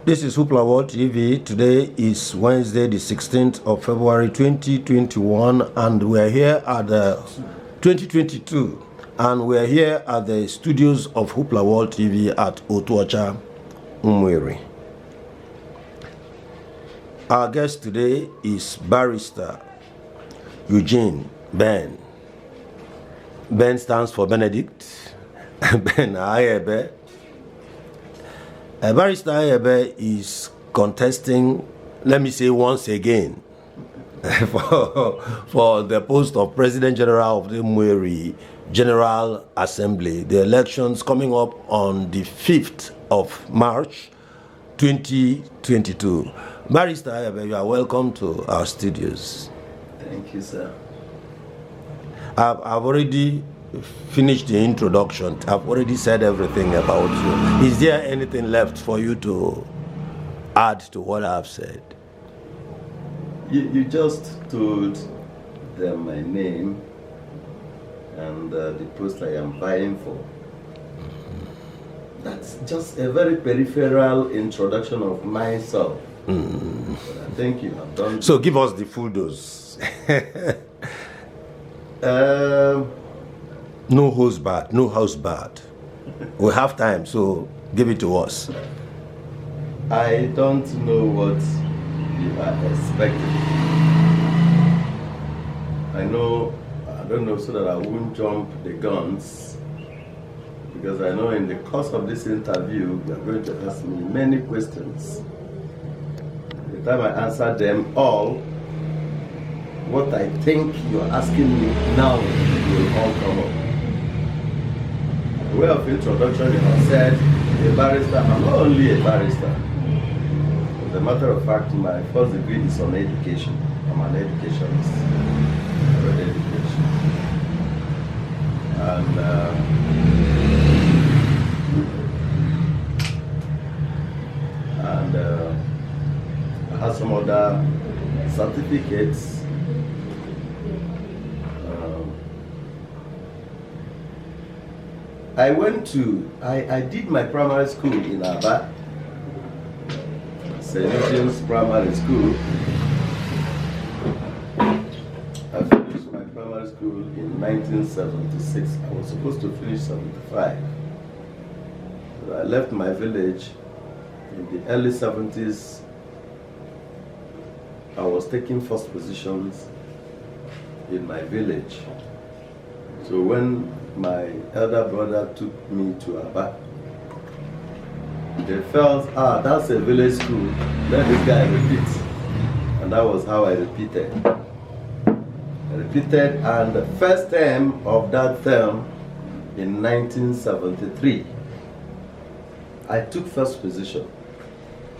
This is Hoopla World TV. Today is Wednesday, the 16th of February 2021, and we're here at the 2022, and we're here at the studios of Hoopla World TV at Otuocha, Umweri. Our guest today is Barrister Eugene Ben. Ben stands for Benedict. Ben AGHAEBE. Barrister AGHAEBE is contesting, let me say once again, for the post of President General of the Umweri General Assembly. The elections coming up on the 5th of March 2022. Barrister AGHAEBE, you are welcome to our studios. Thank you, sir. I've already finished the introduction. I've already said everything about you. Is there anything left for you to add to what I've said? You just told them my name and the post I am vying for. That's just a very peripheral introduction of myself. But I think you have done. So give us the full dose. No host bad, no house bad. We have time, so give it to us. I don't know what you are expecting. I don't know, so that I won't jump the guns, because I know in the course of this interview you are going to ask me many questions. By the time I answer them all, what I think you are asking me now will all come up. The way of introduction, you have said, a barrister. I'm not only a barrister. As a matter of fact, my first degree is on education. I'm an educationist. I read education. And I have some other certificates. I did my primary school in Aba, St. Eugene's Primary School. I finished my primary school in 1976. I was supposed to finish 75. So I left my village in the early 70s. I was taking first positions in my village. So when my elder brother took me to Aba, they felt, that's a village school, let this guy repeat. And that was how I repeated. And the first term of that term in 1973, I took first position.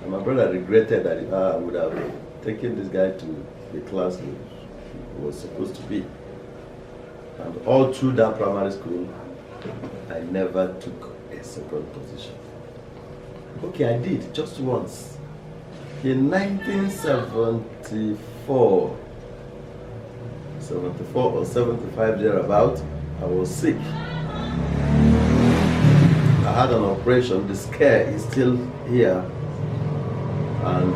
And my brother regretted that I would have taken this guy to the class he was supposed to be. And all through that primary school, I never took a second position. Okay, I did, just once. In 1974, 74 or 75 thereabout, I was sick. I had an operation, the scare is still here, and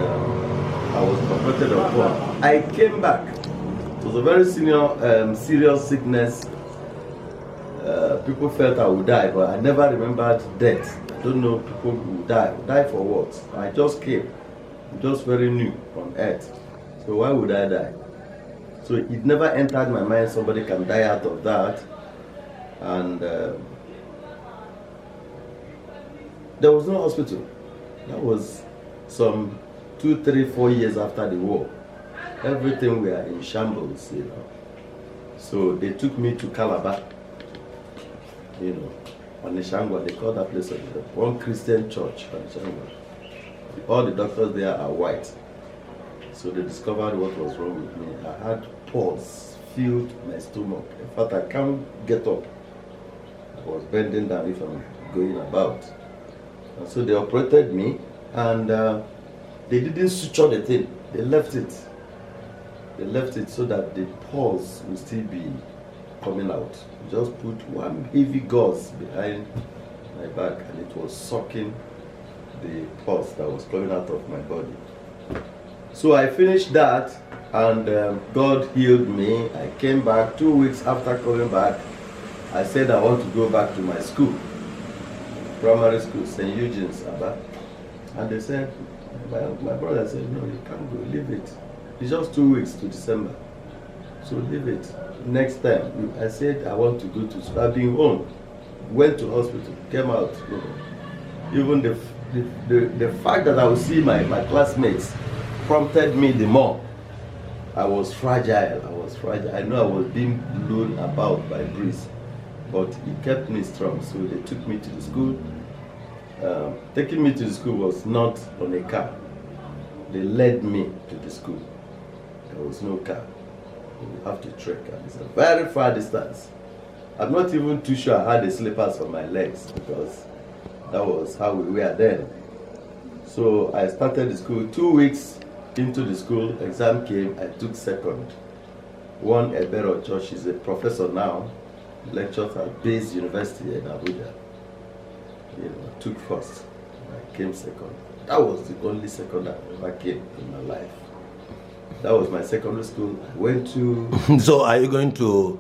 I was operated upon. I came back. It was a very serious sickness. People felt I would die, but I never remembered death. I don't know people who die. Die for what? I just came. I'm just very new on earth. So why would I die? So it never entered my mind somebody can die out of that. And there was no hospital. That was some 2, 3, 4 years after the war. Everything were in shambles, you know. So they took me to Calabar, you know, Onishangwa, they call that place one Christian church, Onishangwa. All the doctors there are white. So they discovered what was wrong with me. I had pulse, filled my stomach. In fact, I can't get up. I was bending down if I'm going about. And so they operated me, and they didn't suture the thing. They left it. They left it so that the pulse will still be coming out. Just put one heavy gauze behind my back, and it was sucking the pus that was coming out of my body. So I finished that, and God healed me. I came back 2 weeks after coming back. I said I want to go back to my school, primary school, St. Eugene's, Abba. And they said, my brother said, no, you can't go, leave it. It's just 2 weeks to December. So leave it. Next time, I said I want to go to school. I've been home, went to hospital, came out. You know. Even the fact that I would see my classmates prompted me the more. I was fragile. I know I was being blown about by breeze, but it kept me strong. So they took me to the school. Taking me to the school was not on a car. They led me to the school. There was no car. You have to trek, and it's a very far distance. I'm not even too sure I had the slippers on my legs, because that was how we were then. So I started the school. 2 weeks into the school, exam came, I took second. One Otuocha is a professor now, lectures at Base University in Abuja. You know, took first. I came second. That was the only second I ever came in my life. That was my secondary school. I went to... So are you going to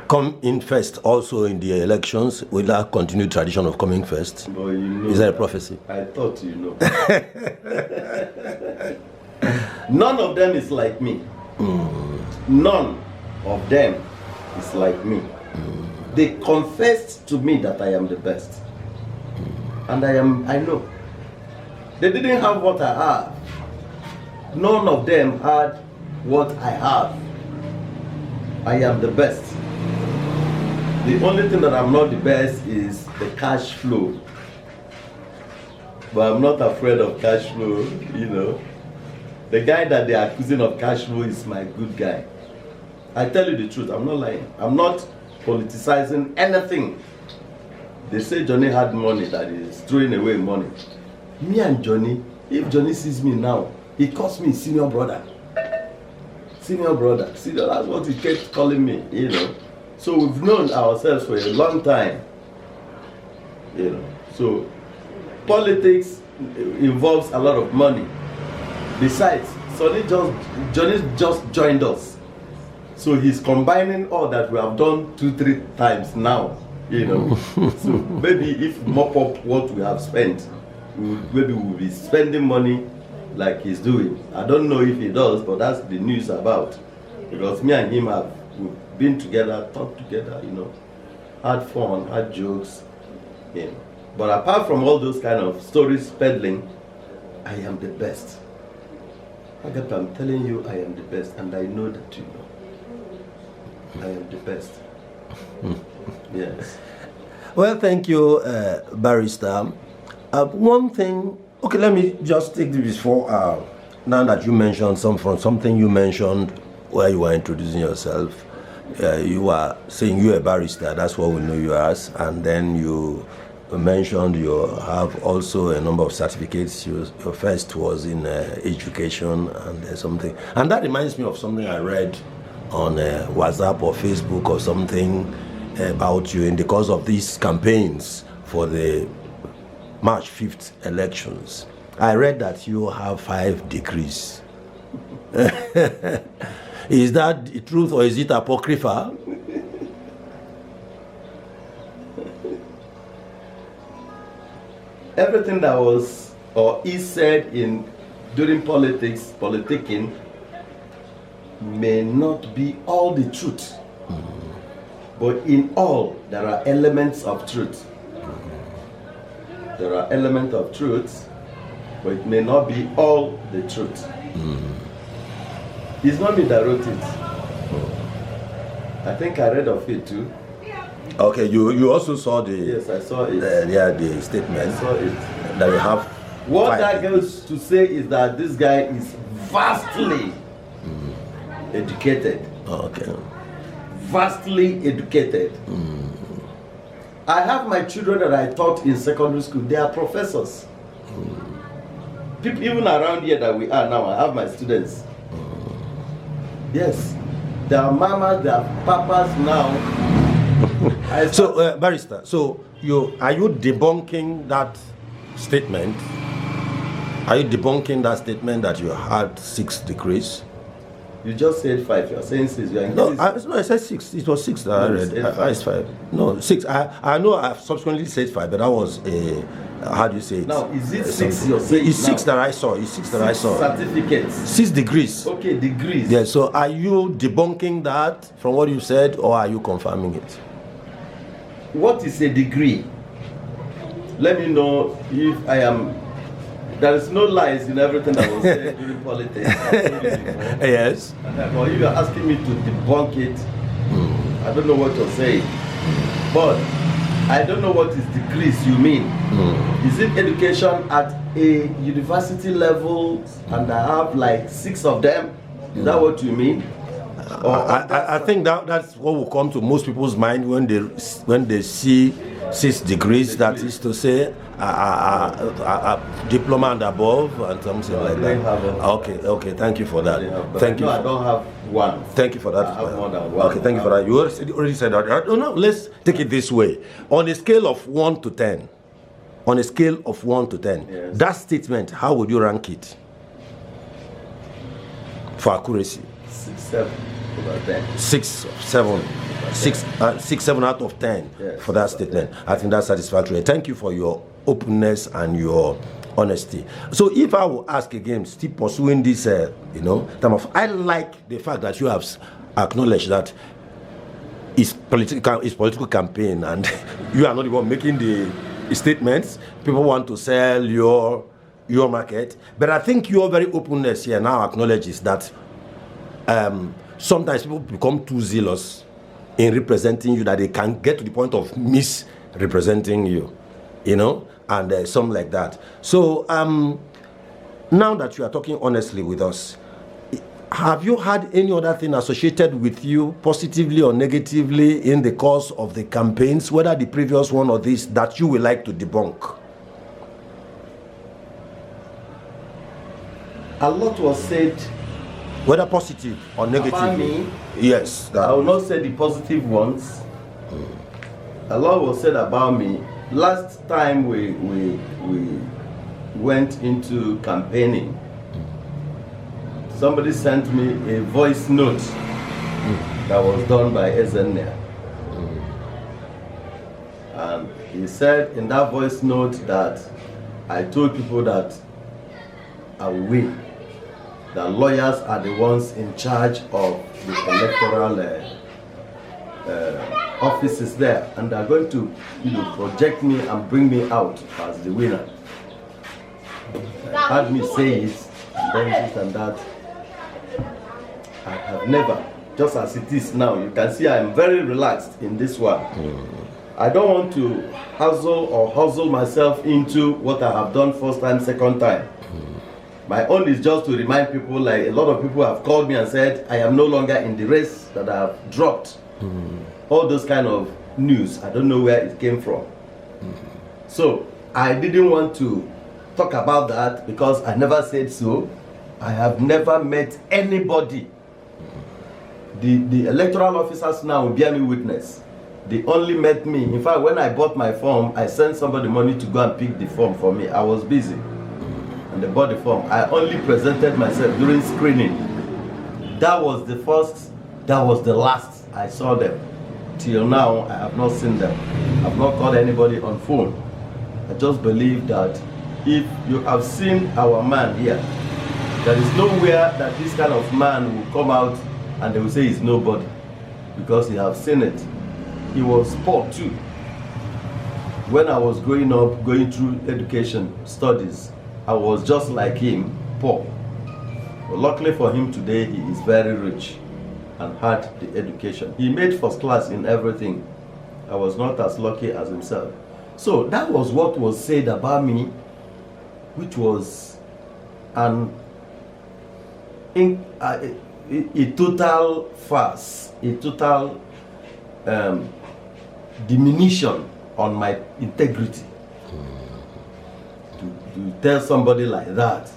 come in first also in the elections? Will that continued tradition of coming first? But you know, is that a prophecy? I thought you know. None of them is like me. None of them is like me. They confessed to me that I am the best. And I know. They didn't have what I have. None of them had what I have. I am the best. The only thing that I'm not the best is the cash flow. But I'm not afraid of cash flow, you know. The guy that they are accusing of cash flow is my good guy. I tell you the truth, I'm not lying. I'm not politicizing anything. They say Johnny had money, that is throwing away money. Me and Johnny, if Johnny sees me now, he calls me senior brother. Senior brother. Senior, that's what he kept calling me, you know. So we've known ourselves for a long time. You know. So politics involves a lot of money. Besides, Johnny just joined us. So he's combining all that we have done 2-3 times now. You know. So maybe if mop up what we have spent, maybe we'll be spending money like he's doing. I don't know if he does, but that's the news about. Because me and him we've been together, talked together, you know, had fun, had jokes, you know. But apart from all those kind of stories peddling, I am the best. Agatha, I'm telling you, I am the best, and I know that you know. I am the best. Yes. Well, thank you, Barrister. One thing, okay, let me just take this before, now that you mentioned something you mentioned where you were introducing yourself. You were saying you're a barrister, that's what we know you as, and then you mentioned you have also a number of certificates. Your first was in education and something. And that reminds me of something I read on WhatsApp or Facebook or something about you in the course of these campaigns for the March 5th elections. I read that you have 5 degrees. Is that the truth or is it apocrypha? Everything that was or is said during politicking may not be all the truth. But in all, there are elements of truth. There are elements of truth, but it may not be all the truth. It's not me that wrote it. I think I read of it too. Okay, you also saw the... Yes, I saw it. The statement. I saw it. That you have... What that goes to say is that this guy is vastly educated. Okay. Vastly educated. I have my children that I taught in secondary school. They are professors. People, even around here that we are now, I have my students. Yes. There are mamas, there are papas now. So, Barrister, so are you debunking that statement, are you debunking that statement that you had 6 degrees? You just said 5. You're saying 6. You're No, I said 6. It was 6 that I read. I said 5. No, 6. I know I've subsequently said 5, but that was a. How do you say it? Now, is it 6 you're saying? It's 6 that I saw. It's 6 that I saw. Certificates. 6 degrees. Okay, degrees. Yeah, so are you debunking that from what you said, or are you confirming it? What is a degree? Let me know if I am. There is no lies in everything that was said during politics. Yes. But if you're asking me to debunk it, I don't know what you're saying. But I don't know what is degrees you mean. Is it education at a university level and I have like 6 of them? Is that what you mean? I think that's what will come to most people's mind when they see 6 degrees. That is to say, a diploma and above, and something like that. Okay. Thank you for that. Thank you. No, I don't have one. Thank you for that. I have more than one. Okay, thank you for that. You already said that. No, let's take it this way. On a scale of 1 to 10, Yes. that statement, how would you rank it for accuracy? 6, 7 over 10. 6, 7. 6, 7 out of 10 Yes, for that statement. I think that's satisfactory. Thank you for your openness and your honesty. So if I will ask again, still pursuing this, term of, I like the fact that you have acknowledged that it's political campaign, and you are not even making the statements. People want to sell your market, but I think your very openness here now acknowledges that sometimes people become too zealous in representing you that they can get to the point of misrepresenting you, and something like that. So now that you are talking honestly with us, have you had any other thing associated with you, positively or negatively, in the course of the campaigns, whether the previous one or this, that you would like to debunk? A lot was said. Whether positive or negative. About me, yes. I will not say the positive ones. A lot was said about me. Last time we went into campaigning, somebody sent me a voice note that was done by EUGENE. And he said in that voice note that I told people that I will win. The lawyers are the ones in charge of the electoral offices there, and they're going to project me and bring me out as the winner. Had me say it, and then this and that. I have never, just as it is now, you can see I am very relaxed in this one. I don't want to hustle myself into what I have done first time, second time. My own is just to remind people, like a lot of people have called me and said, I am no longer in the race, that I have dropped. All those kind of news, I don't know where it came from. So I didn't want to talk about that because I never said so. I have never met anybody. The electoral officers now will bear me witness. They only met me. In fact, when I bought my form, I sent somebody money to go and pick the form for me. I was busy. And they bought the form. I only presented myself during screening. That was the first, that was the last I saw them. Till now, I have not seen them. I've not called anybody on phone. I just believe that if you have seen our man here, there is nowhere that this kind of man will come out and they will say he's nobody, because you have seen it. He was poor too. When I was growing up, going through education, studies, I was just like him, poor. But luckily for him today, he is very rich and had the education. He made first class in everything. I was not as lucky as himself. So that was what was said about me, which was a total farce, a total diminution on my integrity. To tell somebody like that,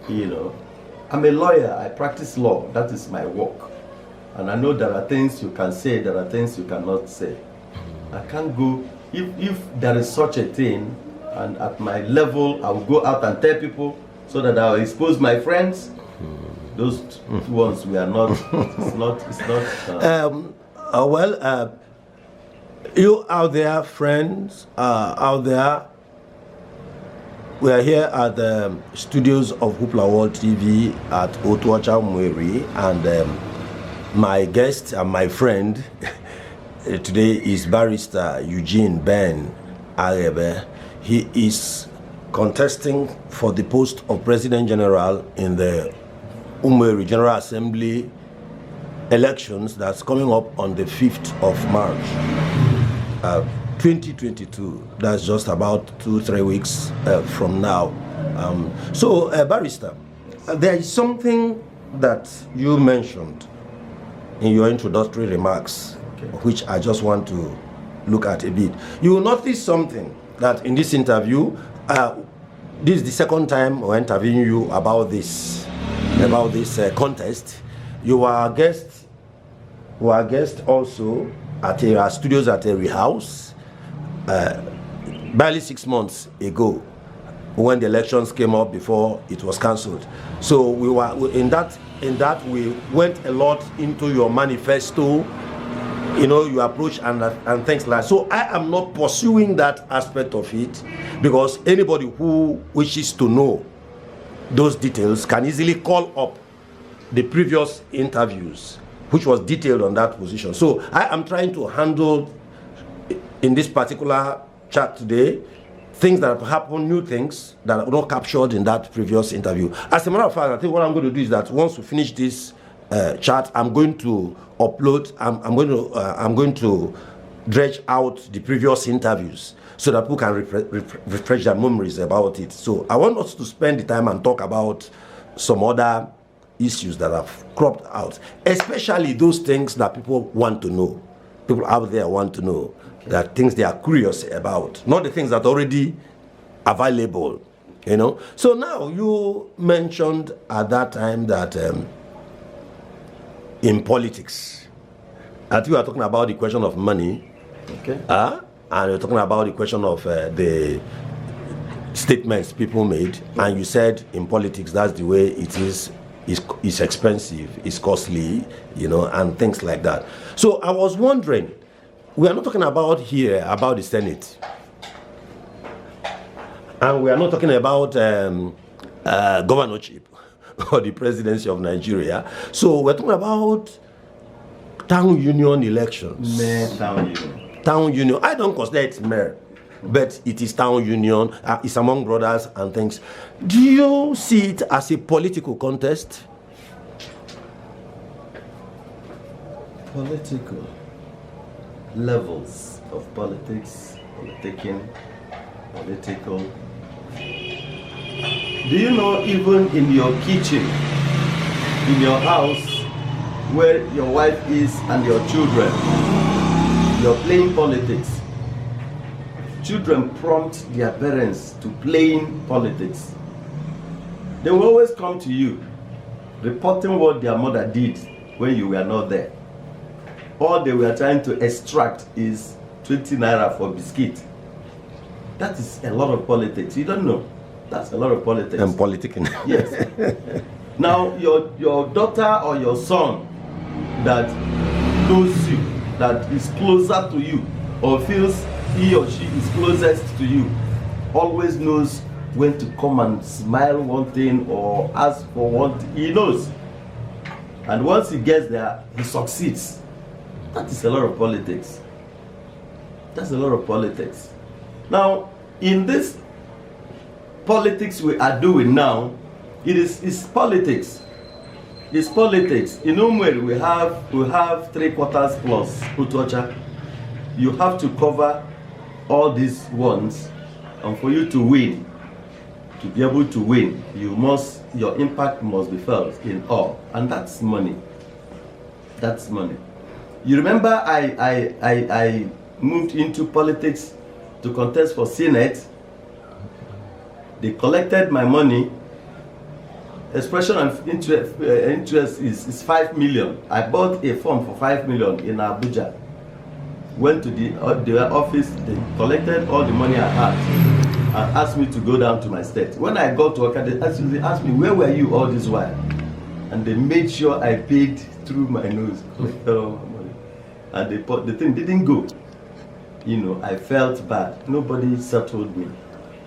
I'm a lawyer, I practice law, that is my work. And I know there are things you can say, there are things you cannot say. I can't go, if there is such a thing, and at my level, I will go out and tell people so that I will expose my friends. Those two ones we are not. It's not. You out there, friends, out there. We are here at the studios of Hoopla World TV at Otuocha Mweri, and my guest and my friend today is Barrister Eugene Ben AGHAEBE. He is contesting for the post of President General in the Umweri General Assembly elections that's coming up on the 5th of March. 2022, that's just about 2-3 weeks from now. Barrister, there is something that you mentioned in your introductory remarks, which I just want to look at a bit. You will notice something that in this interview, this is the second time we're interviewing you about this contest. You were a guest also at our studios at Erie House. Barely 6 months ago, when the elections came up before it was cancelled. So we were in that we went a lot into your manifesto, your approach and things like that. So I am not pursuing that aspect of it, because anybody who wishes to know those details can easily call up the previous interviews, which was detailed on that position. So I am trying to handle in this particular chat today things that have happened, new things that are not captured in that previous interview. As a matter of fact, I think what I'm going to do is that once we finish this chat, I'm going to upload. I'm going to dredge out the previous interviews so that people can refresh their memories about it. So I want us to spend the time and talk about some other issues that have cropped out, especially those things that people want to know. People out there want to know. That things they are curious about, not the things that are already available, So now you mentioned at that time that in politics, that you are talking about the question of money, and you're talking about the question of the statements people made, and you said in politics that's the way it is. It's expensive, it's costly, and things like that. So I was wondering, we are not talking about the Senate, and we are not talking about governorship or the presidency of Nigeria. So we're talking about town union elections. Town union. I don't consider it mayor, but it is town union. It's among brothers and things. Do you see it as a political contest? Political levels of politics, political. Do you know, even in your kitchen, in your house, where your wife is and your children, you're playing politics. Children prompt their parents to playing politics. They will always come to you, reporting what their mother did when you were not there. All they were trying to extract is 20 naira for biscuit. That is a lot of politics. You don't know. That's a lot of politics. And politicking. Yes. Now, your daughter or your son that knows you, that is closer to you, or feels he or she is closest to you, always knows when to come and smile one thing or ask for one thing. He knows. And once he gets there, he succeeds. That is a lot of politics. That's a lot of politics. Now, in this politics we are doing now, it's politics. It's politics. In Umweri we have 3/4 plus Otuocha. You have to cover all these ones, and for you to win, to be able to win, your impact must be felt in all, and that's money. That's money. You remember I moved into politics to contest for Senate. They collected my money. Expression of interest is 5 million. I bought a form for 5 million in Abuja. Went to the office, they collected all the money I had, and asked me to go down to my state. When I got to Otuocha, they asked me, where were you all this while? And they made sure I paid through my nose. And the thing didn't go. You know, I felt bad. Nobody settled me.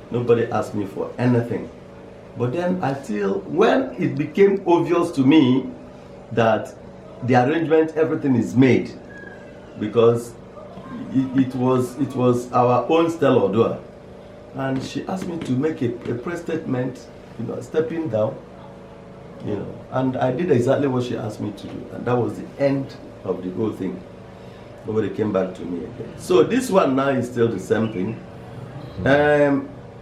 Nobody asked me for anything. But then until when it became obvious to me that the arrangement, everything is made, because it was our own Stella Odua. And she asked me to make a press statement, you know, stepping down, you know, and I did exactly what she asked me to do. And that was the end of the whole thing. Nobody came back to me again. So this one now is still the same thing.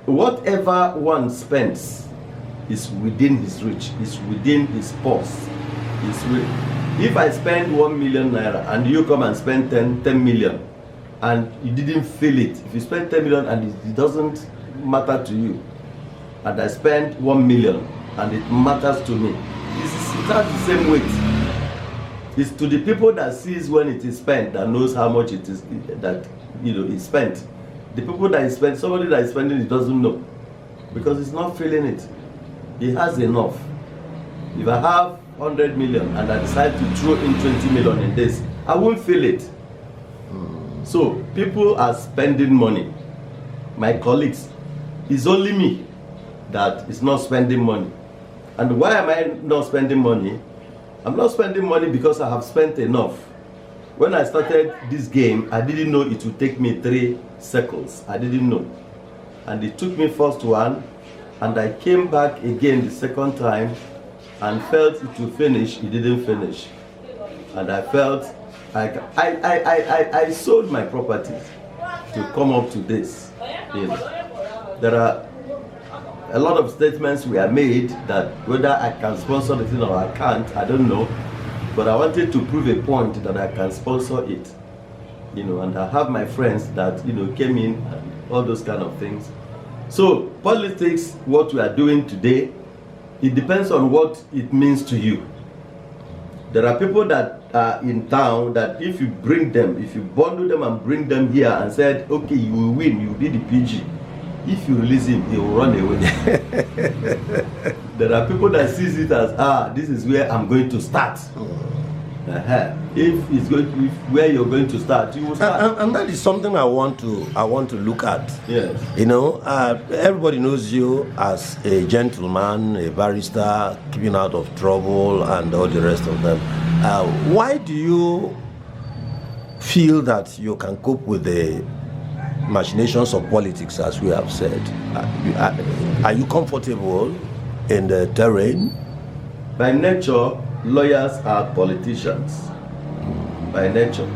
Whatever one spends is within his reach, is within his purse. If I spend 1 million naira and you come and spend 10 million and you didn't feel it, if you spend 10 million and it doesn't matter to you, and I spend 1 million and it matters to me, it has the same weight. It's to the people that sees when it is spent that knows how much it is that, you know, is spent. The people that is spent, somebody that is spending it doesn't know, because it's not feeling it. He has enough. If I have 100 million and I decide to throw in 20 million in this, I won't feel it. So people are spending money. My colleagues, it's only me that is not spending money. And why am I not spending money? I'm not spending money because I have spent enough. When I started this game, I didn't know it would take me 3 seconds. I didn't know. And it took me first one, and I came back again the second time and felt it would finish. It didn't finish. And I felt like I sold my properties to come up to this. You know, there are a lot of statements were made that whether I can sponsor the thing or I can't, I don't know. But I wanted to prove a point that I can sponsor it. You know, and I have my friends that, you know, came in and all those kind of things. So politics, what we are doing today, it depends on what it means to you. There are people that are in town that if you bring them, if you bundle them and bring them here and said, okay, you will win, you will be the PG. If you release him, he will run away. There are people that sees it as, this is where I'm going to start. If it's going to, where you're going to start, you will start. And that is something I want to look at. Yes. You know, everybody knows you as a gentleman, a barrister, keeping out of trouble, and all the rest of them. Why do you feel that you can cope with the machinations of politics, as we have said? Are you comfortable in the terrain? By nature, lawyers are politicians. By nature.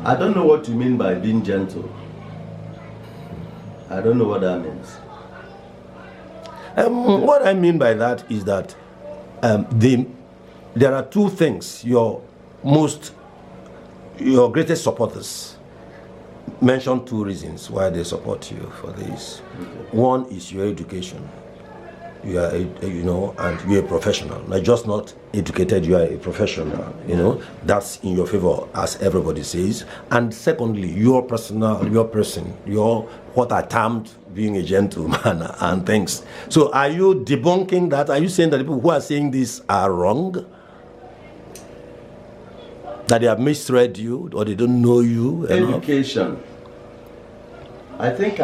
I don't know what you mean by being gentle. I don't know what that means. What I mean by that is that there are 2 things your greatest supporters mention 2 reasons why they support you for this. Okay. One is your education. You are, you know, and you're a professional. Not just not educated, you are a professional. You know, that's in your favor, as everybody says. And secondly, your person, what I termed being a gentleman and things. So, are you debunking that? Are you saying that the people who are saying this are wrong? That they have misread you, or they don't know you enough? Education. I think